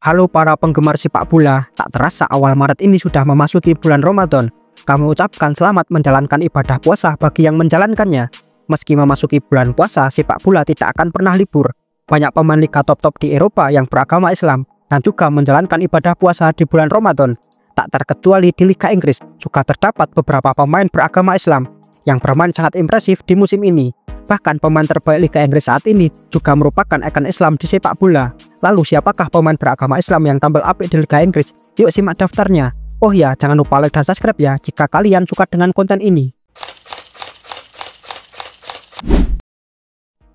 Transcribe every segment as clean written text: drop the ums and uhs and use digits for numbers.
Halo para penggemar sepak bola, tak terasa awal Maret ini sudah memasuki bulan Ramadan. Kami ucapkan selamat menjalankan ibadah puasa bagi yang menjalankannya. Meski memasuki bulan puasa, sepak bola tidak akan pernah libur. Banyak pemain liga top-top di Eropa yang beragama Islam dan juga menjalankan ibadah puasa di bulan Ramadan. Tak terkecuali di Liga Inggris, juga terdapat beberapa pemain beragama Islam yang bermain sangat impresif di musim ini. Bahkan pemain terbaik Liga Inggris saat ini juga merupakan ikon Islam di sepak bola. Lalu siapakah pemain beragama Islam yang tampil apik di Liga Inggris? Yuk simak daftarnya. Oh ya, jangan lupa like dan subscribe ya jika kalian suka dengan konten ini.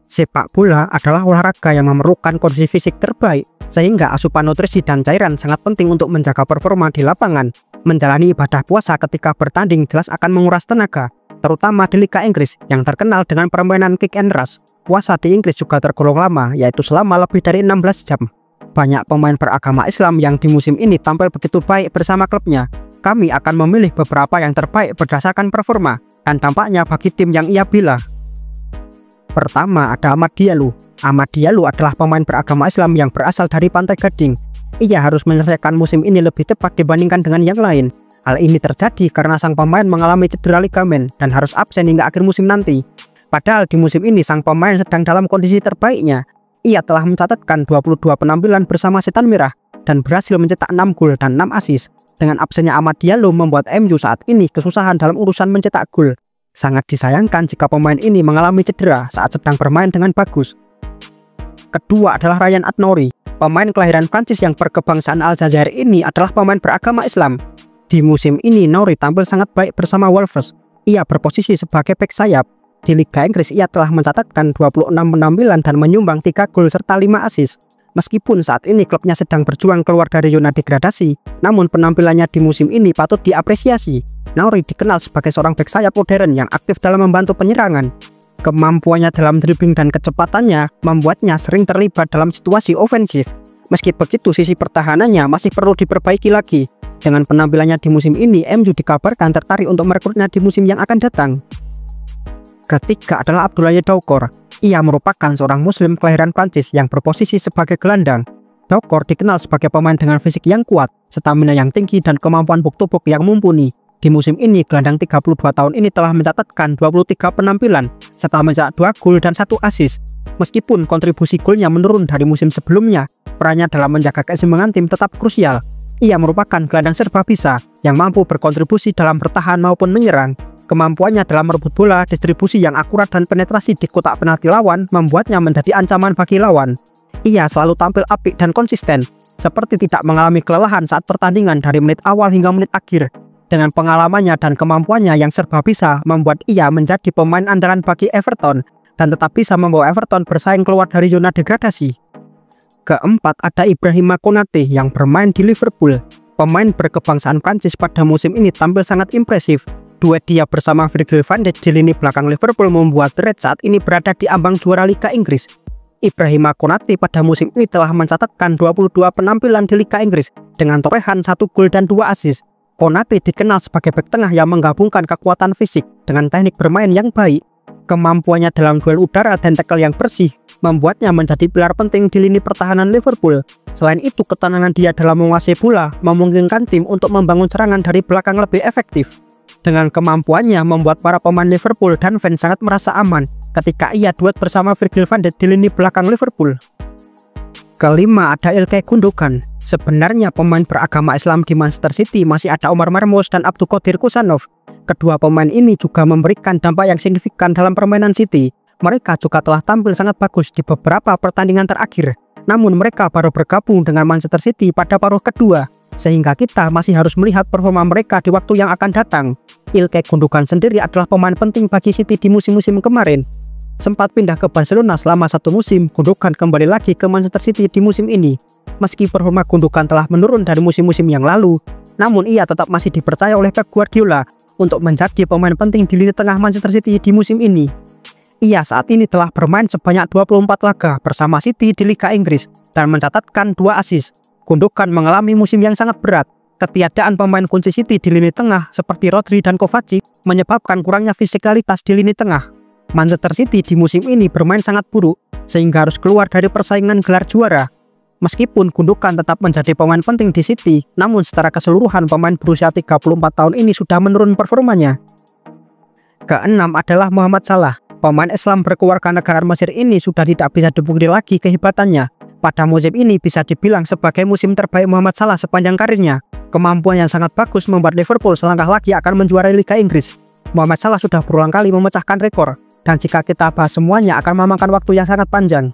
Sepak bola adalah olahraga yang memerlukan kondisi fisik terbaik, sehingga asupan nutrisi dan cairan sangat penting untuk menjaga performa di lapangan. Menjalani ibadah puasa ketika bertanding jelas akan menguras tenaga, terutama di Liga Inggris yang terkenal dengan permainan kick and rush. Puasa di Inggris juga tergolong lama, yaitu selama lebih dari 16 jam. Banyak pemain beragama Islam yang di musim ini tampil begitu baik bersama klubnya. Kami akan memilih beberapa yang terbaik berdasarkan performa dan dampaknya bagi tim yang ia bela. Pertama ada Amad Diallo. Amad Diallo adalah pemain beragama Islam yang berasal dari Pantai Gading. Ia harus menyelesaikan musim ini lebih cepat dibandingkan dengan yang lain. Hal ini terjadi karena sang pemain mengalami cedera ligamen dan harus absen hingga akhir musim nanti. Padahal di musim ini sang pemain sedang dalam kondisi terbaiknya. Ia telah mencatatkan 22 penampilan bersama Setan Merah dan berhasil mencetak 6 gol dan 6 assist. Dengan absennya Amad Diallo membuat MU saat ini kesusahan dalam urusan mencetak gol. Sangat disayangkan jika pemain ini mengalami cedera saat sedang bermain dengan bagus. Kedua adalah Ryan Ait-Nouri. Pemain kelahiran Prancis yang berkebangsaan Aljazair ini adalah pemain beragama Islam. Di musim ini Nouri tampil sangat baik bersama Wolves. Ia berposisi sebagai bek sayap. Di Liga Inggris ia telah mencatatkan 26 penampilan dan menyumbang 3 gol serta 5 assist. Meskipun saat ini klubnya sedang berjuang keluar dari zona degradasi, namun penampilannya di musim ini patut diapresiasi. Nouri dikenal sebagai seorang bek sayap modern yang aktif dalam membantu penyerangan. Kemampuannya dalam dribbling dan kecepatannya membuatnya sering terlibat dalam situasi ofensif. Meski begitu, sisi pertahanannya masih perlu diperbaiki lagi. Dengan penampilannya di musim ini, MU dikabarkan tertarik untuk merekrutnya di musim yang akan datang. Ketiga adalah Abdoulaye Doucoure. Ia merupakan seorang muslim kelahiran Prancis yang berposisi sebagai gelandang. Doucoure dikenal sebagai pemain dengan fisik yang kuat, stamina yang tinggi dan kemampuan buk-tubuk yang mumpuni. Di musim ini, gelandang 32 tahun ini telah mencatatkan 23 penampilan, serta mencetak 2 gol dan 1 assist. Meskipun kontribusi golnya menurun dari musim sebelumnya, perannya dalam menjaga keseimbangan tim tetap krusial. Ia merupakan gelandang serba bisa yang mampu berkontribusi dalam bertahan maupun menyerang. Kemampuannya dalam merebut bola, distribusi yang akurat dan penetrasi di kotak penalti lawan membuatnya menjadi ancaman bagi lawan. Ia selalu tampil apik dan konsisten, seperti tidak mengalami kelelahan saat pertandingan dari menit awal hingga menit akhir. Dengan pengalamannya dan kemampuannya yang serba bisa membuat ia menjadi pemain andalan bagi Everton dan tetap bisa membawa Everton bersaing keluar dari zona degradasi. Keempat ada Ibrahima Konate yang bermain di Liverpool. Pemain berkebangsaan Prancis pada musim ini tampil sangat impresif. Duet dia bersama Virgil van Dijk di lini belakang Liverpool membuat Reds saat ini berada di ambang juara Liga Inggris. Ibrahima Konate pada musim ini telah mencatatkan 22 penampilan di Liga Inggris dengan torehan 1 gol dan 2 assist. Konate dikenal sebagai bek tengah yang menggabungkan kekuatan fisik dengan teknik bermain yang baik. Kemampuannya dalam duel udara dan tackle yang bersih membuatnya menjadi pilar penting di lini pertahanan Liverpool. Selain itu, ketenangan dia dalam menguasai bola memungkinkan tim untuk membangun serangan dari belakang lebih efektif. Dengan kemampuannya membuat para pemain Liverpool dan fans sangat merasa aman ketika ia duet bersama Virgil van Dijk di lini belakang Liverpool. Kelima ada Ilkay Gundogan. Sebenarnya pemain beragama Islam di Manchester City masih ada Omar Marmoush dan Abdulkadir Kusanov. Kedua pemain ini juga memberikan dampak yang signifikan dalam permainan City. Mereka juga telah tampil sangat bagus di beberapa pertandingan terakhir. Namun mereka baru bergabung dengan Manchester City pada paruh kedua, sehingga kita masih harus melihat performa mereka di waktu yang akan datang. Ilkay Gundogan sendiri adalah pemain penting bagi City di musim-musim kemarin. Sempat pindah ke Barcelona selama 1 musim, Gundogan kembali lagi ke Manchester City di musim ini. Meski performa Gundogan telah menurun dari musim-musim yang lalu, namun ia tetap masih dipercaya oleh Pep Guardiola untuk menjadi pemain penting di lini tengah Manchester City di musim ini. Ia saat ini telah bermain sebanyak 24 laga bersama City di Liga Inggris dan mencatatkan 2 assist. Gundogan mengalami musim yang sangat berat. Ketiadaan pemain kunci City di lini tengah seperti Rodri dan Kovacic menyebabkan kurangnya fisikalitas di lini tengah. Manchester City di musim ini bermain sangat buruk sehingga harus keluar dari persaingan gelar juara. Meskipun Gundogan tetap menjadi pemain penting di City, namun secara keseluruhan pemain berusia 34 tahun ini sudah menurun performanya. Keenam adalah Mohamed Salah. Pemain Islam berkewarganegaraan Mesir ini sudah tidak bisa dipungkiri lagi kehebatannya. Pada musim ini bisa dibilang sebagai musim terbaik Mohamed Salah sepanjang karirnya. Kemampuan yang sangat bagus membuat Liverpool selangkah lagi akan menjuarai Liga Inggris. Mohamed Salah sudah berulang kali memecahkan rekor, dan jika kita bahas semuanya akan memakan waktu yang sangat panjang.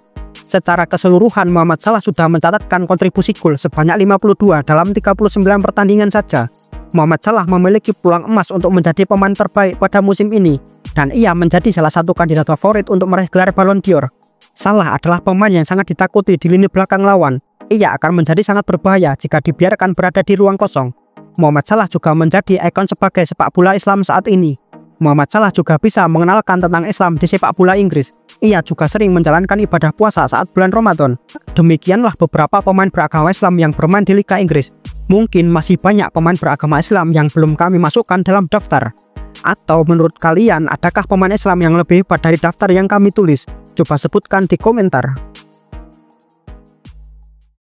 Secara keseluruhan Mohamed Salah sudah mencatatkan kontribusi gol sebanyak 52 dalam 39 pertandingan saja. Mohamed Salah memiliki peluang emas untuk menjadi pemain terbaik pada musim ini, dan ia menjadi salah satu kandidat favorit untuk meraih gelar Ballon d'Or. Salah adalah pemain yang sangat ditakuti di lini belakang lawan. Ia akan menjadi sangat berbahaya jika dibiarkan berada di ruang kosong. Mohamed Salah juga menjadi ikon sebagai sepak bola Islam saat ini. Mohamed Salah juga bisa mengenalkan tentang Islam di sepak bola Inggris. Ia juga sering menjalankan ibadah puasa saat bulan Ramadan. Demikianlah beberapa pemain beragama Islam yang bermain di Liga Inggris. Mungkin masih banyak pemain beragama Islam yang belum kami masukkan dalam daftar. Atau menurut kalian, adakah pemain Islam yang lebih hebat dari daftar yang kami tulis? Coba sebutkan di komentar.